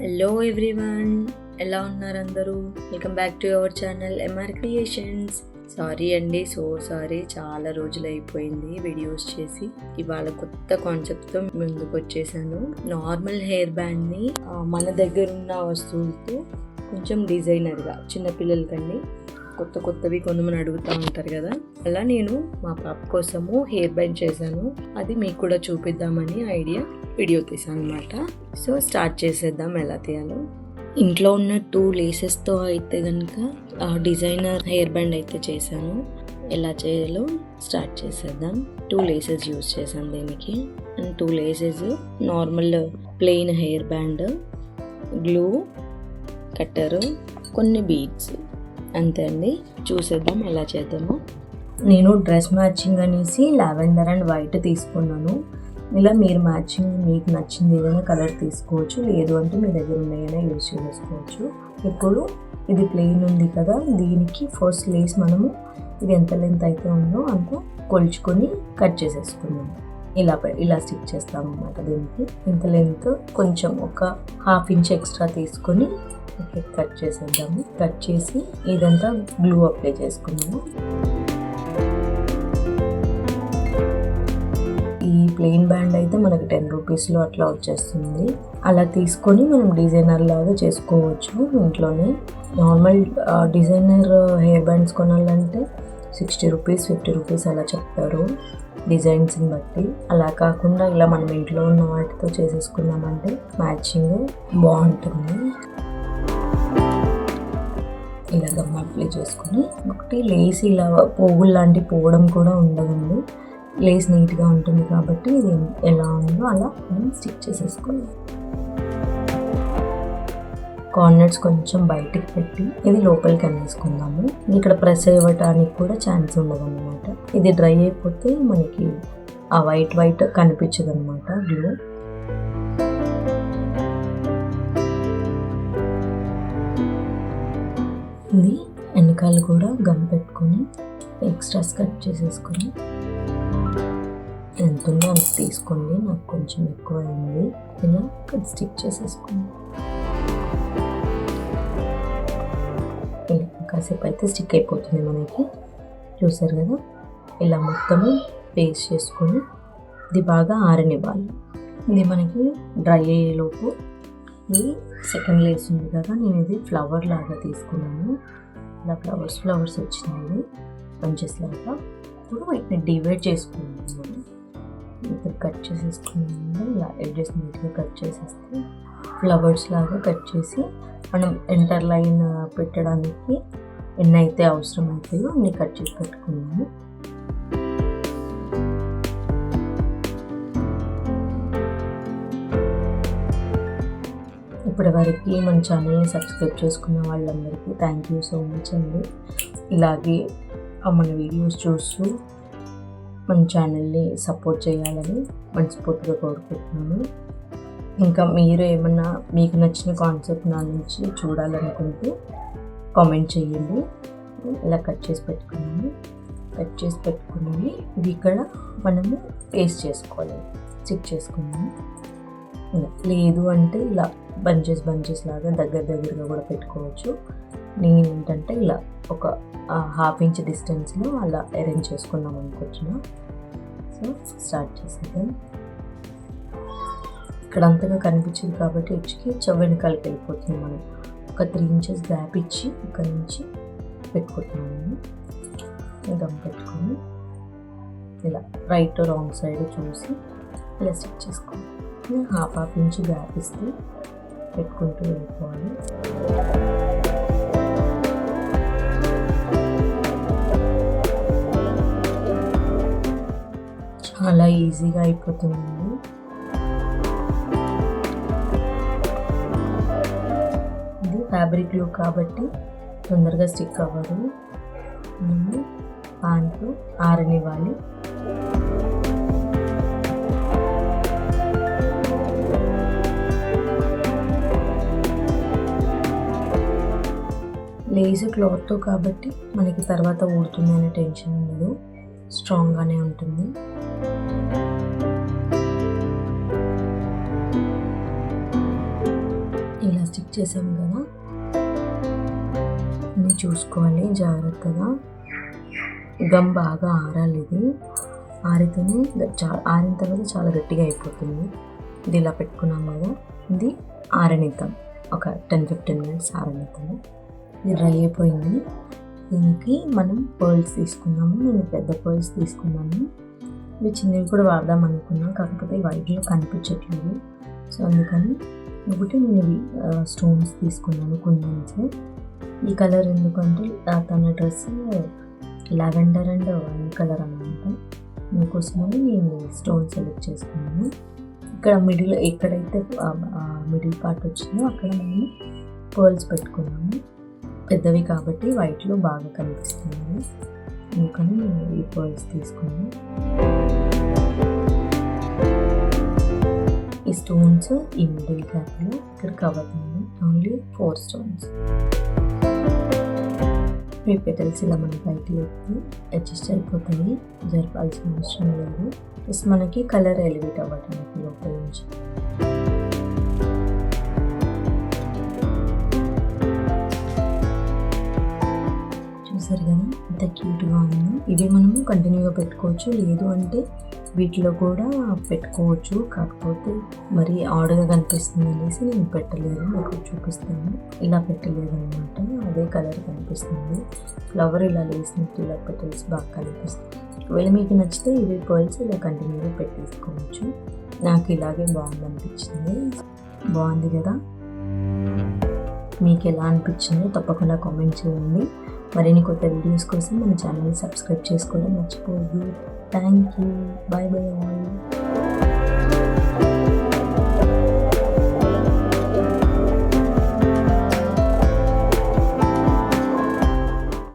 Hello everyone, ఎలా ఉన్నారు అందరూ? Welcome back to our channel MR creations. Sorry అండి, సారీ, చాలా రోజులు అయిపోయింది వీడియోస్ చేసి. ఇవాళ కొత్త కాన్సెప్ట్తో ముందుకు వచ్చేసాను. నార్మల్ హెయిర్ బ్యాండ్ని మన దగ్గర ఉన్న వస్తువులతో కొంచెం డిజైనర్గా, చిన్నపిల్లలకండి కొత్తవి కొంతమంది అడుగుతూ ఉంటారు కదా, అలా నేను మా పాప కోసము హెయిర్ బ్యాండ్ చేశాను. అది మీకు కూడా చూపిద్దామని వీడియో తీసాను అనమాట. సో స్టార్ట్ చేసేద్దాం ఎలా తీయాలో. ఇంట్లో ఉన్న 2 లేసెస్తో అయితే కనుక డిజైనర్ హెయిర్ బ్యాండ్ అయితే చేశాను. ఎలా చేయాలో స్టార్ట్ చేసేద్దాం. 2 లేసెస్ యూజ్ చేశాను దీనికి. And 2 laces, normal plain hair band, glue, cutter, కొన్ని బీడ్స్, అంతే అండి. చూసేద్దాం ఎలా చేద్దామో. నేను డ్రెస్ మ్యాచింగ్ అనేసి లావెండర్ అండ్ వైట్ తీసుకున్నాను. ఇలా మీరు మ్యాచింగ్ మీకు నచ్చింది ఏదైనా కలర్ తీసుకోవచ్చు, లేదు అంటే మీ దగ్గర ఉన్నాయైనా యూజ్ చేసుకోవచ్చు. ఇప్పుడు ఇది ప్లెయిన్ ఉంది కదా, దీనికి ఫస్ట్ లేస్ మనము ఇది ఎంత లెంత్ అయితే ఉందో అంత కొలుచుకొని కట్ చేసేసుకున్నాము. ఇలా స్టిక్ చేస్తాం అన్నమాట. దీనికి ఇంత లెంత్ కొంచెం ఒక 1/2 ఇంచ్ ఎక్స్ట్రా తీసుకొని కట్ చేసేద్దాము. కట్ చేసి ఇదంతా గ్లూ అప్లై చేసుకున్నాము. ఈ ప్లెయిన్ బ్యాండ్ అయితే మనకి 10 రూపీస్లో అట్లా వచ్చేస్తుంది. అలా తీసుకొని మనం డిజైనర్ లాగా చేసుకోవచ్చు ఇంట్లోనే. నార్మల్ డిజైనర్ హెయిర్ బ్యాండ్స్ కొనాలంటే 60 రూపీస్, 50 రూపీస్ అలా చెప్తారు డిజైన్స్ని బట్టి. అలా కాకుండా ఇలా మనం ఇంట్లో ఉన్న వాటితో చేసేసుకున్నామంటే మ్యాచింగ్ బాగుంటుంది. ఇలా గమ్ అప్లై చేసుకొని ఒకటి లేస్ ఇలా పోగులు లాంటి పోవడం కూడా ఉండదండి. లేస్ నీట్గా ఉంటుంది కాబట్టి ఇది ఎలా ఉందో అలా మనం స్టిక్ చేసేసుకోవాలి. కార్నర్స్ కొంచెం బయటికి పెట్టి ఇది లోపలికి అనేసుకుందాము. ఇక్కడ ప్రెస్ అవ్వటానికి కూడా ఛాన్స్ ఉండదు అనమాట. ఇది డ్రై అయిపోతే మనకి ఆ వైట్ కనిపించదు అనమాట గ్లూ. ఇది వెనకాల కూడా గమ్ పెట్టుకొని ఎక్స్ట్రాస్ కట్ చేసేసుకొని ఎంత ఉందో అంత తీసుకోండి. నాకు కొంచెం ఎక్కువ అయింది. ఇలా స్టిక్ చేసేసుకోండి. ఇలా కాసేపు అయితే స్టిక్ అయిపోతుంది మనకి. చూసారు కదా, ఇలా మొత్తము పేస్ట్ చేసుకొని ఇది బాగా ఆరనివ్వాలి. ఇది మనకి డ్రై అయ్యేలోపు ఈ సెకండ్ లేస్ ఉంది కదా, నేను ఇది ఫ్లవర్ లాగా తీసుకున్నాను. ఇలా ఫ్లవర్స్ వచ్చింది బంచెస్ లాగా. ఇప్పుడు వీటిని డివైడ్ చేసుకున్నాను. ఇప్పుడు కట్ చేసేసుకున్నాము. ఇలా ఎడ్జెస్ నీట్గా కట్ చేసేస్తే ఫ్లవర్స్ లాగా కట్ చేసి మనం ఎంటర్ లైన్ పెట్టడానికి ఎన్ని అయితే అవసరం అవుతాయో అన్ని కట్ చేసి పెట్టుకున్నాము. ఇప్పటివరకు మన ఛానల్ని సబ్స్క్రైబ్ చేసుకున్న వాళ్ళందరికీ థ్యాంక్ యూ సో మచ్ అండి. ఇలాగే మన వీడియోస్ చూస్తూ మన ఛానల్ని సపోర్ట్ చేయాలని మనస్ఫూర్తిగా కోరుకుంటున్నాను. ఇంకా మీరు ఏమన్నా మీకు నచ్చిన కాన్సెప్ట్ నా నుంచి చూడాలనుకుంటే కామెంట్ చేయండి. ఇలా కట్ చేసి పెట్టుకున్నాము. ఇది ఇక్కడ మనము పేస్ట్ చేసుకోవాలి, స్టిక్ చేసుకున్నాము. లేదు అంటే ఇలా బంచెస్ లాగా దగ్గరగా కూడా పెట్టుకోవచ్చు. నేను ఏంటంటే ఇలా ఒక 1/2 ఇంచ్ డిస్టెన్స్లో అలా అరేంజ్ చేసుకున్నాం అనుకుంటున్నా. సో స్టార్ట్ చేసేద్దాం. ఇక్కడ అంతగా కనిపించింది కాబట్టి ఎడ్జ్కి వెనకాలకి వెళ్ళిపోతుంది. మనం ఒక 3 ఇంచెస్ గ్యాప్ ఇచ్చి ఇక్కడ నుంచి పెట్టుకుంటున్నాము. గమ్ పెట్టుకొని ఇలా రైట్ రాంగ్ సైడ్ చూసి ఇలా స్టిక్ చేసుకోవాలి. 1/2 ఇంచ్ గ్యాప్ ఇస్తే పెట్టుకుంటూ వెళ్ళిపోవాలి. చాలా ఈజీగా అయిపోతుందండి. ఇది ఫ్యాబ్రిక్ గ్లూ కాబట్టి తొందరగా స్టిక్ అవ్వదు. ప్యాంటు ఆరనివ్వాలి. లేస్ క్లాత్తో కాబట్టి మనకి తర్వాత ఊడుతుంది అనే టెన్షన్ ఉండదు, స్ట్రాంగ్గానే ఉంటుంది. ఇలా స్టిక్ చేసాం కదా, అన్నీ చూసుకోవాలి జాగ్రత్తగా. గమ్ బాగా ఆరాలి, ఇది ఆరితేనే ఆరిన తర్వాత చాలా గట్టిగా అయిపోతుంది. ఇది ఇలా పెట్టుకున్నాం కదా, ఇది ఆరనిద్దాం, ఒక 10-15 మినిట్స్ ఆరనిద్దాము. ఇది డ్రై అయిపోయింది. దీనికి మనం పర్ల్స్ తీసుకున్నాము. నేను పెద్ద పర్ల్స్ తీసుకున్నాను. ఇవి చిన్నవి కూడా వాడదాం అనుకున్నా, కాకపోతే వైట్లో కనిపించట్లేదు. సో అందుకని ఒకటి నేను ఇవి స్టోన్స్ తీసుకున్నాను, కుందన్స్. ఈ కలర్ ఎందుకంటే తన dress lavender and wine colour అన్నమాట. అందుకోసమని నేను స్టోన్ సెలెక్ట్ చేసుకున్నాను. ఇక్కడ మిడిల్ ఎక్కడైతే మిడిల్ పార్ట్ వచ్చిందో అక్కడ మేము పర్ల్స్ పెట్టుకున్నాము. పెద్దవి కాబట్టి వైట్లో బాగా కనిపిస్తున్నాయి, అందుకని నేను ఈ పర్ల్స్ తీసుకున్నాను. ఈ స్టోన్స్ ఈ మిడిల్ గ్యాప్లో ఇక్కడ కవర్ అయ్యాయి. Only 4 stones. ఈ పెటల్స్ ఇలా మన పైకి ఎత్తి అడ్జస్ట్ అయిపోతాయి, జరపాల్సిన అవసరం లేదు. ప్లస్ మనకి కలర్ ఎలివేట్ అవ్వడానికి లోపల నుంచి. చూసారు కదా ఎంత క్యూట్గా ఉంది. ఇవి మనము కంటిన్యూగా పెట్టుకోవచ్చు, లేదు అంటే వీటిలో కూడా పెట్టుకోవచ్చు. కాకపోతే మరి ఆడుగా కనిపిస్తుంది అనేసి నేను పెట్టలేదు, మీకు చూపిస్తాను. ఇలా పెట్టలేదు అనమాట, అదే కలర్ కనిపిస్తుంది. ఫ్లవర్ ఇలా వేసినట్టు ఇలా పెటల్స్ బాగా కనిపిస్తుంది. ఒకవేళ మీకు నచ్చితే ఇవి పర్ల్స్ ఇలా కంటిన్యూగా పెట్టేసుకోవచ్చు. నాకు ఇలాగే బాగుంది అనిపించింది. బాగుంది కదా, మీకు ఎలా అనిపించిందో తప్పకుండా కామెంట్ చేయండి. మరిన్ని కొత్త వీడియోస్ కోసం మన ఛానల్ని సబ్స్క్రైబ్ చేసుకోవడం మర్చిపోవద్దు. Thank you. Bye bye all.